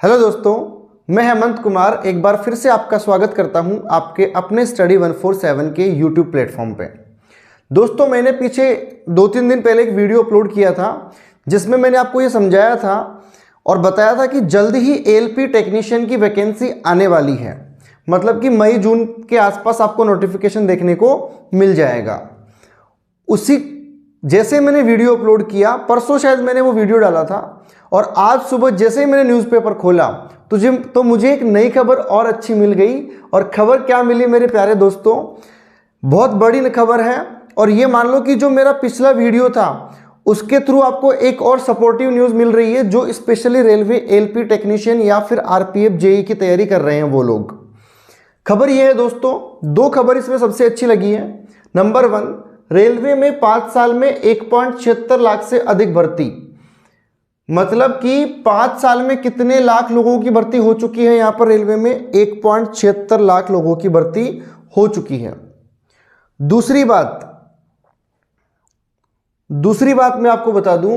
Hello दोस्तों, मैं हेमंत कुमार एक बार फिर से आपका स्वागत करता हूं आपके अपने स्टडी 147 के यूट्यूब प्लेटफॉर्म पे। दोस्तों, मैंने पीछे 2-3 दिन पहले एक वीडियो अपलोड किया था जिसमें मैंने आपको ये समझाया था और बताया था कि जल्द ही एएलपी टेक्नीशियन की वैकेंसी आने वाली है। मतलब कि मई जून के आसपास आपको नोटिफिकेशन देखने को मिल जाएगा। उसी जैसे मैंने वीडियो अपलोड किया, परसों शायद मैंने वो वीडियो डाला था, और आज सुबह जैसे ही मैंने न्यूज़पेपर खोला तो मुझे एक नई खबर और अच्छी मिल गई। और खबर क्या मिली मेरे प्यारे दोस्तों, बहुत बड़ी खबर है। और ये मान लो कि जो मेरा पिछला वीडियो था उसके थ्रू आपको एक और सपोर्टिव न्यूज़ मिल रही है, जो स्पेशली रेलवे एएलपी टेक्नीशियन या फिर आरपीएफ जेई की तैयारी कर रहे हैं वो लोग। खबर ये है दोस्तों, दो खबर इसमें सबसे अच्छी लगी है। नंबर 1, रेलवे में 5 साल में 1.76 लाख से अधिक भर्ती। मतलब कि 5 साल में कितने लाख लोगों की भर्ती हो चुकी है? यहां पर रेलवे में 1.76 लाख लोगों की भर्ती हो चुकी है। दूसरी बात मैं आपको बता दूं,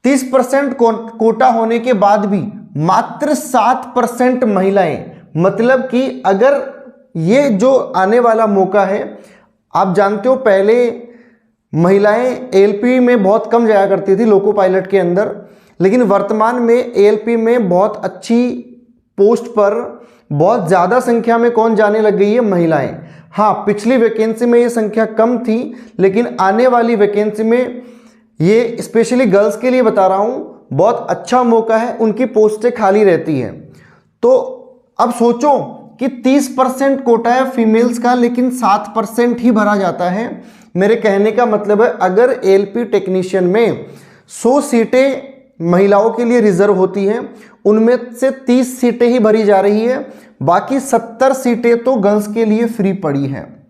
%30 कोटा होने के बाद भी मात्र 7% महिलाएं। मतलब कि अगर ये जो आने वाला मौका है, आप जानते हो पहले महिलाएं एएलपी में बहुत कम जाया करती थी लोको पायलट के अंदर, लेकिन वर्तमान में एएलपी में बहुत अच्छी पोस्ट पर बहुत ज़्यादा संख्या में कौन जाने लग गई है? महिलाएं। हाँ, पिछली वैकेंसी में ये संख्या कम थी, लेकिन आने वाली वैकेंसी में ये स्पेशली गर्ल्स के लिए बता रहा हूँ, बहुत अच्छा मौका है। उनकी पोस्टें खाली रहती हैं। तो अब सोचो कि 30% कोटा है फीमेल्स का, लेकिन 7% ही भरा जाता है। मेरे कहने का मतलब है, अगर एएलपी टेक्नीशियन में 100 सीटें महिलाओं के लिए रिजर्व होती हैं, उनमें से 30 सीटें ही भरी जा रही है, बाकी 70 सीटें तो गर्ल्स के लिए फ्री पड़ी हैं।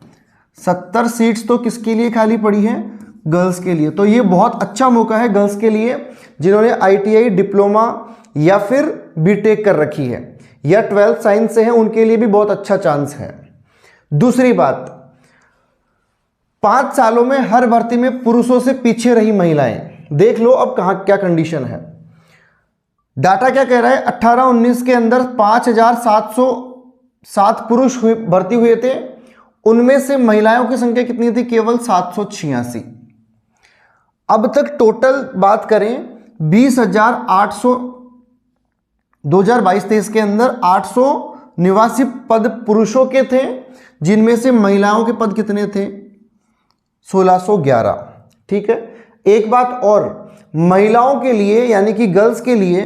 70 सीट्स तो किसके लिए खाली पड़ी हैं? गर्ल्स के लिए। तो ये बहुत अच्छा मौका है गर्ल्स के लिए जिन्होंने आईटीआई, डिप्लोमा या फिर बीटेक कर रखी है या 12th साइंस से है, उनके लिए भी बहुत अच्छा चांस है। दूसरी बात, 5 सालों में हर भर्ती में पुरुषों से पीछे रही महिलाएं। देख लो अब कहां क्या कंडीशन है। डाटा क्या कह रहा है? 18-19 के अंदर 5707 पुरुष भर्ती हुए थे, उनमें से महिलाओं की संख्या कितनी थी? केवल 786। अब तक टोटल बात करें 20,800 2022-23 के अंदर 889 पद पुरुषों के थे, जिनमें से महिलाओं के पद कितने थे? 1611। ठीक है। एक बात और, महिलाओं के लिए यानी कि गर्ल्स के लिए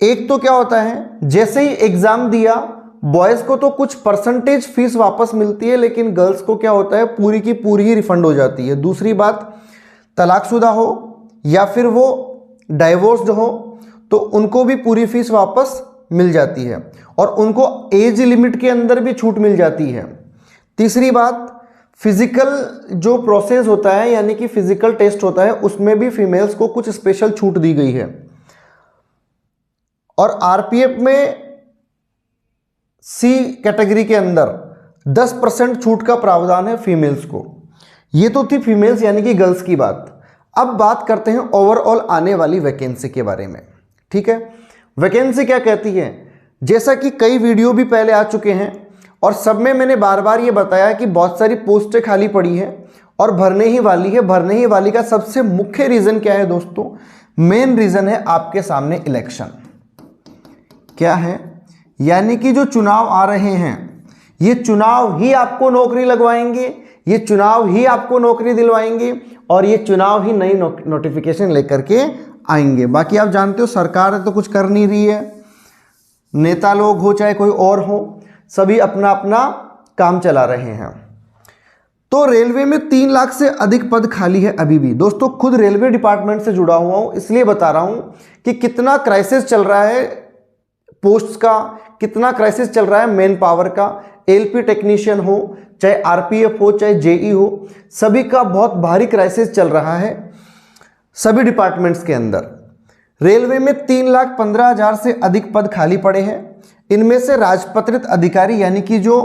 एक तो क्या होता है, जैसे ही एग्जाम दिया बॉयज को तो कुछ परसेंटेज फीस वापस मिलती है, लेकिन गर्ल्स को क्या होता है, पूरी की पूरी ही रिफंड हो जाती है। दूसरी बात, तलाकशुदा हो या फिर वो डाइवोर्स्ड हो तो उनको भी पूरी फीस वापस मिल जाती है, और उनको एज लिमिट के अंदर भी छूट मिल जाती है। तीसरी बात, फिजिकल जो प्रोसेस होता है यानी कि फिजिकल टेस्ट होता है, उसमें भी फीमेल्स को कुछ स्पेशल छूट दी गई है। और आरपीएफ में सी कैटेगरी के अंदर 10% छूट का प्रावधान है फीमेल्स को। ये तो थी फीमेल्स यानी कि गर्ल्स की बात। अब बात करते हैं ओवरऑल आने वाली वैकेंसी के बारे में। ठीक है, वैकेंसी क्या कहती है? जैसा कि कई वीडियो भी पहले आ चुके हैं और सब में मैंने बार बार ये बताया कि बहुत सारी पोस्टें खाली पड़ी हैं और भरने ही वाली है। भरने ही वाली का सबसे मुख्य रीजन क्या है दोस्तों? मेन रीजन है आपके सामने इलेक्शन। क्या है? यानी कि जो चुनाव आ रहे हैं, ये चुनाव ही आपको नौकरी लगवाएंगे, ये चुनाव ही आपको नौकरी दिलवाएंगे, और ये चुनाव ही नई नोटिफिकेशन लेकर के आएंगे। बाकी आप जानते हो सरकार तो कुछ कर नहीं रही है, नेता लोग हो चाहे कोई और हो, सभी अपना अपना काम चला रहे हैं। तो रेलवे में 3 लाख से अधिक पद खाली है अभी भी। दोस्तों, खुद रेलवे डिपार्टमेंट से जुड़ा हुआ हूं, इसलिए बता रहा हूं कि कितना क्राइसिस चल रहा है पोस्ट का, कितना क्राइसिस चल रहा है मैन पावर का। एएलपी टेक्नीशियन हो, चाहे आरपीएफ हो, चाहे जेई हो, सभी का बहुत भारी क्राइसिस चल रहा है सभी डिपार्टमेंट्स के अंदर। रेलवे में 3,15,000 से अधिक पद खाली पड़े हैं। इनमें से राजपत्रित अधिकारी यानी कि जो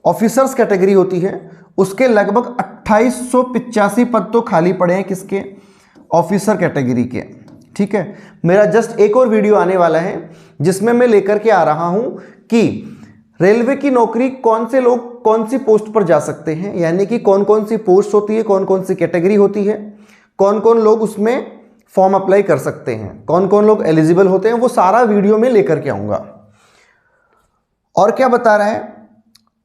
ऑफिसर्स कैटेगरी होती है, उसके लगभग 2885 पद तो खाली पड़े हैं किसके, ऑफिसर कैटेगरी के। ठीक है, मेरा जस्ट एक और वीडियो आने वाला है जिसमें मैं लेकर के आ रहा हूं कि रेलवे की नौकरी कौन से लोग कौन सी पोस्ट पर जा सकते हैं, यानी कि कौन कौन सी पोस्ट होती है, कौन कौन सी कैटेगरी होती है, कौन कौन लोग उसमें फॉर्म अप्लाई कर सकते हैं, कौन कौन लोग एलिजिबल होते हैं, वो सारा वीडियो में लेकर के आऊंगा। और क्या बता रहा है,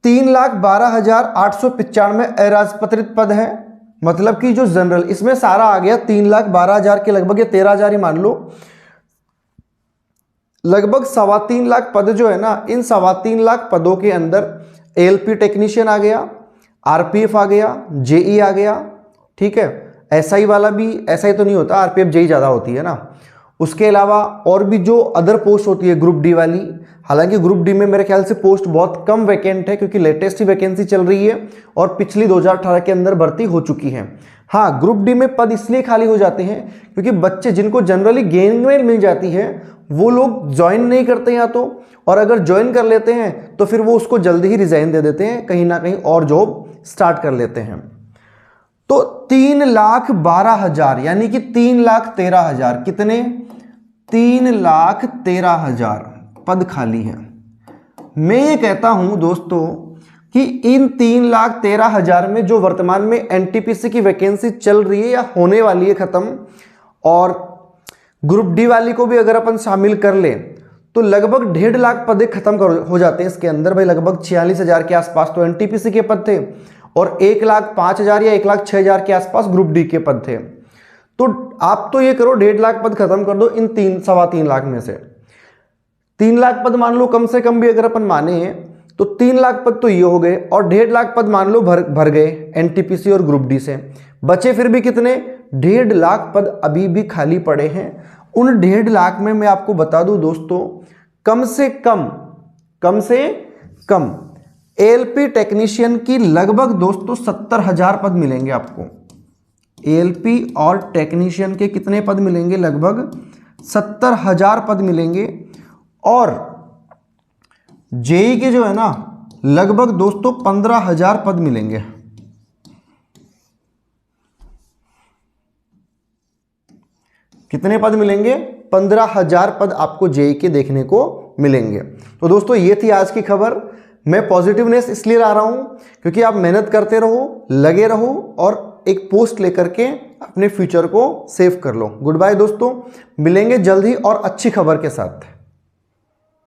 3,12,895 अराजपत्रित पद है, मतलब कि जो जनरल, इसमें सारा आ गया 3,12,000 के लगभग, या 13,000 ही मान लो, लगभग 3.25 लाख पद जो है ना, इन 3.25 लाख पदों के अंदर एएलपी टेक्नीशियन आ गया, आरपीएफ आ गया, जेई आ गया। ठीक है, एसआई वाला भी, एसआई तो नहीं होता, आरपीएफ जेई ज़्यादा होती है ना। उसके अलावा और भी जो अदर पोस्ट होती है ग्रुप डी वाली, हालांकि ग्रुप डी में मेरे ख्याल से पोस्ट बहुत कम वैकेंट है क्योंकि लेटेस्ट ही वैकेंसी चल रही है और पिछली 2018 के अंदर भर्ती हो चुकी है। हाँ, ग्रुप डी में पद इसलिए खाली हो जाते हैं क्योंकि बच्चे जिनको जनरली गेनमेल मिल जाती है वो लोग ज्वाइन नहीं करते या तो, और अगर ज्वाइन कर लेते हैं तो फिर वो उसको जल्दी ही रिजाइन दे देते हैं, कहीं ना कहीं और जॉब स्टार्ट कर लेते हैं। तो 3,12,000 यानी कि 3,13,000, कितने, 3,13,000 पद खाली है। मैं ये कहता हूं दोस्तों कि इन 3,13,000 में जो वर्तमान में एनटीपीसी की वैकेंसी चल रही है या होने वाली है खत्म, और ग्रुप डी वाली को भी अगर अपन शामिल कर ले तो लगभग 1.5 लाख पद खत्म हो जाते हैं इसके अंदर। भाई लगभग 46,000 के आसपास तो एनटीपीसी के पद थे और 1,05,000 या 1,06,000 के आसपास ग्रुप डी के पद थे। तो आप तो ये करो 1.5 लाख पद खत्म कर दो इन 3-3.25 लाख में से। 3 लाख पद मान लो कम से कम भी अगर अपन माने हैं तो 3 लाख पद तो ये हो गए, और 1.5 लाख पद मान लो भर गए एनटीपीसी और ग्रुप डी से, बचे फिर भी कितने, 1.5 लाख पद अभी भी खाली पड़े हैं। उन 1.5 लाख में मैं आपको बता दूं दोस्तों, कम से कम एएलपी टेक्नीशियन की लगभग दोस्तों 70,000 पद मिलेंगे आपको। एएलपी और टेक्नीशियन के कितने पद मिलेंगे, लगभग 70,000 पद मिलेंगे। और जेई के जो है ना, लगभग दोस्तों 15,000 पद मिलेंगे। कितने पद मिलेंगे, 15,000 पद आपको जेई के देखने को मिलेंगे। तो दोस्तों ये थी आज की खबर। मैं पॉजिटिवनेस इसलिए ला रहा हूं क्योंकि आप मेहनत करते रहो, लगे रहो और एक पोस्ट लेकर के अपने फ्यूचर को सेव कर लो। गुड बाय दोस्तों, मिलेंगे जल्द ही और अच्छी खबर के साथ।